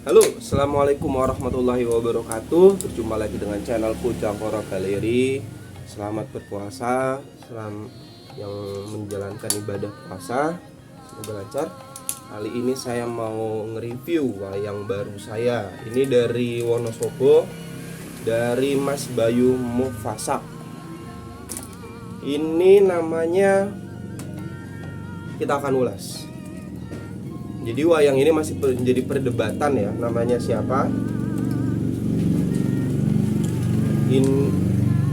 Halo, assalamualaikum warahmatullahi wabarakatuh. Berjumpa lagi dengan channelku Cangkoro Galeri. Selamat berpuasa, yang menjalankan ibadah puasa, semoga lancar. Kali ini saya mau nge-review wayang baru saya. Ini dari Wonosobo, dari Mas Bayu Mufasak. Ini namanya, kita akan ulas. Jadi wayang ini masih menjadi perdebatan ya, namanya siapa.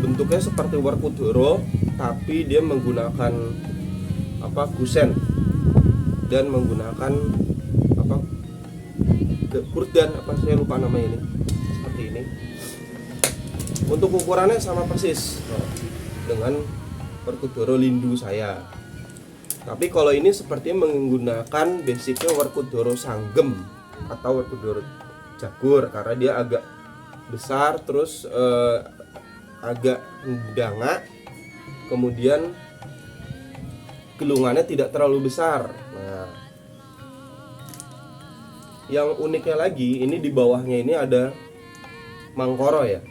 Bentuknya seperti Werkudara, tapi dia menggunakan gusen dan menggunakan kurdan, saya lupa namanya ini. Seperti ini. Untuk ukurannya sama persis dengan Werkudara Lindu saya. Tapi kalau ini sepertinya menggunakan basicnya Werkudara Sanggem atau Werkudara Jagur, karena dia agak besar, terus agak danga, kemudian gelungannya tidak terlalu besar. Nah, yang uniknya lagi, ini di bawahnya ini ada mangkoro ya.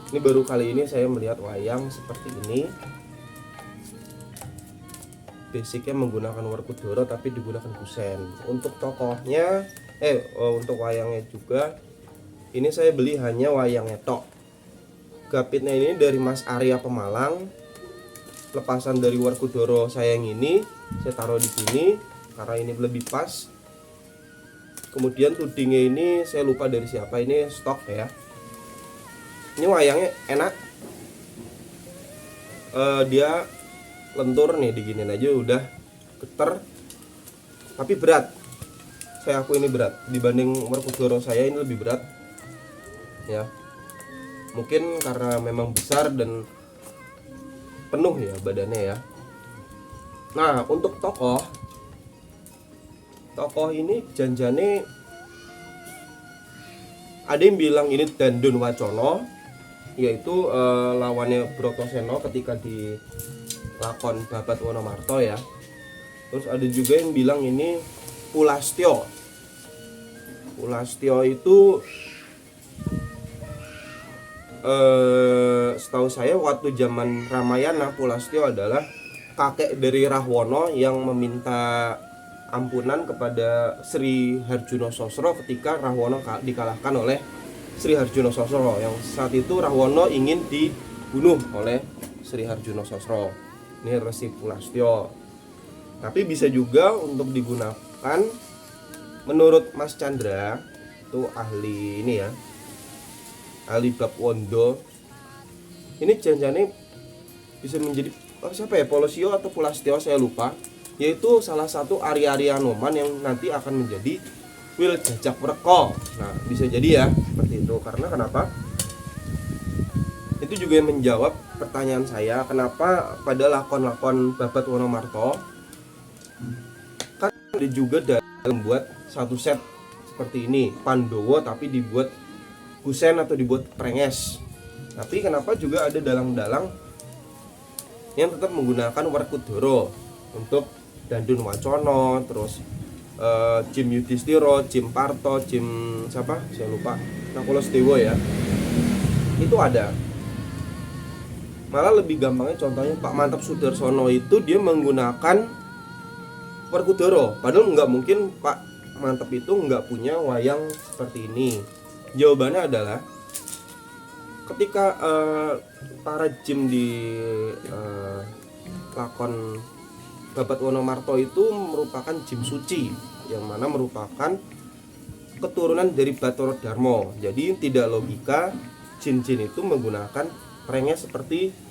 Ini baru kali ini saya melihat wayang seperti ini. Basicnya menggunakan Werkudara tapi digunakan kusen. Untuk tokohnya, untuk wayangnya juga, ini saya beli hanya wayangnya tok. Gapitnya ini dari Mas Arya Pemalang. Lepasan dari Werkudara saya yang ini, saya taruh di sini karena ini lebih pas. Kemudian tudingnya ini saya lupa dari siapa, ini stok ya. Ini wayangnya enak. Dia lentur nih, diginin aja udah geter, tapi berat. Saya akui ini berat dibanding Werkudara saya, ini lebih berat ya. Mungkin karena memang besar dan penuh ya badannya ya. Nah, untuk tokoh ini janjane ada yang bilang ini Dandun Wacono, yaitu lawannya Brotoseno ketika di lakon Babat Wonomarto ya. Terus ada juga yang bilang ini Pulastyo. Pulastyo itu setahu saya waktu zaman Ramayana, Pulastyo adalah kakek dari Rahwana yang meminta ampunan kepada Sri Harjuna Sosro ketika Rahwana dikalahkan oleh Sri Harjuna Sosro, yang saat itu Rahwana ingin dibunuh oleh Sri Harjuna Sosro. Ini Resi Pulastyo. Tapi bisa juga untuk digunakan menurut Mas Chandra, itu ahli ini ya, ahli bab wondo. Ini janjane bisa menjadi siapa ya, Polosio atau Pulastyo saya lupa, yaitu salah satu Ari-Ari Anoman yang nanti akan menjadi Wil Jajak Wreka. Nah, bisa jadi ya seperti itu. Karena kenapa? Itu juga yang menjawab pertanyaan saya, kenapa pada lakon-lakon Babat Wonomarto kan ada juga dalam buat satu set seperti ini Pandowo tapi dibuat kusen atau dibuat prenges. Tapi kenapa juga ada dalang-dalang yang tetap menggunakan Werkudara untuk Dandun Wacono, terus Jim Yudhistira, Jim Parto, Jim siapa? Saya lupa. Nakulastewa ya. Itu ada. Malah lebih gampangnya contohnya Pak Mantap Sudarsono itu dia menggunakan Werkudara. Padahal nggak mungkin Pak Mantap itu nggak punya wayang seperti ini. Jawabannya adalah ketika para jim di lakon Babat Wonomarto itu merupakan jim suci, yang mana merupakan keturunan dari Bathara Darma. Jadi tidak logika jin-jin itu menggunakan prenges seperti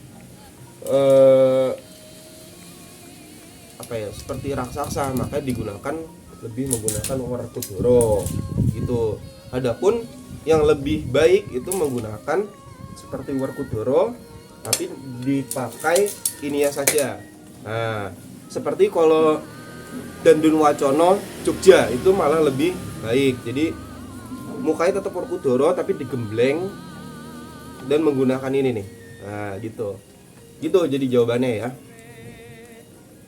seperti raksasa, maka digunakan lebih menggunakan Werkudara gitu. Adapun yang lebih baik itu menggunakan seperti Werkudara tapi dipakai ininya saja. Nah, seperti kalau Dandun Wacono Jogja itu malah lebih baik. Jadi mukanya tetap Werkudara tapi digembleng dan menggunakan ini nih. Nah, gitu jadi jawabannya ya.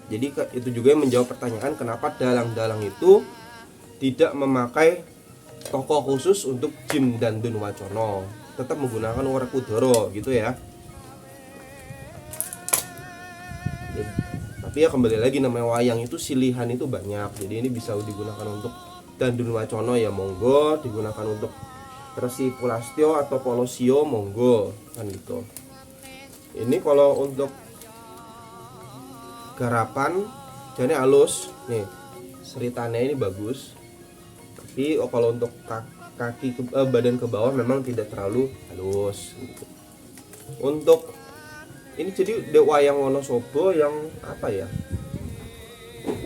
Jadi itu juga yang menjawab pertanyaan kenapa dalang-dalang itu tidak memakai toko khusus untuk Jim Dandun Wacono, tetap menggunakan Werkudara gitu ya. Tapi ya kembali lagi, namanya wayang itu silihan itu banyak, jadi ini bisa digunakan untuk Dandun Wacono ya monggo, digunakan untuk Resi Pulastyo atau Polosio monggo kan gitu. Ini kalau untuk garapan jadi halus nih, seritannya ini bagus, tapi kalau untuk kaki badan ke bawah memang tidak terlalu halus gitu. Untuk ini jadi wayang Wonosobo yang apa ya,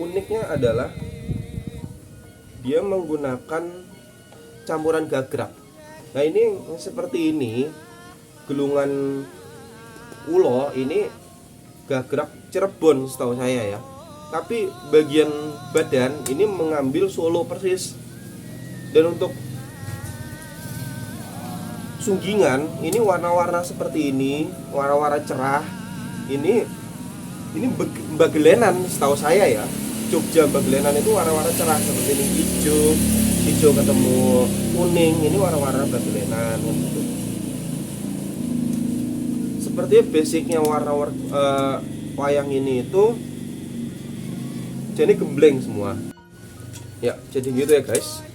uniknya adalah dia menggunakan campuran gagrak. Nah ini seperti ini, gelungan ulo ini gagrak Cirebon setahu saya ya, tapi bagian badan ini mengambil Solo persis. Dan untuk sunggingan ini warna-warna seperti ini, warna-warna cerah. Ini Bagelenan setahu saya ya. Jogja Bagelenan itu warna-warna cerah seperti ini, hijau ketemu kuning, ini warna-warna Bagelenan gitu. Sepertinya basicnya warna wayang ini itu jadi gembleng semua. Ya, jadi gitu ya guys.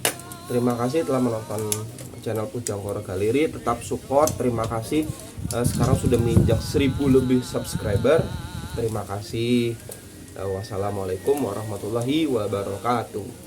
Terima kasih telah menonton channel Pujangkoro Galeri, tetap support. Terima kasih, sekarang sudah menginjak 1000 lebih subscriber. Terima kasih. Wassalamualaikum warahmatullahi wabarakatuh.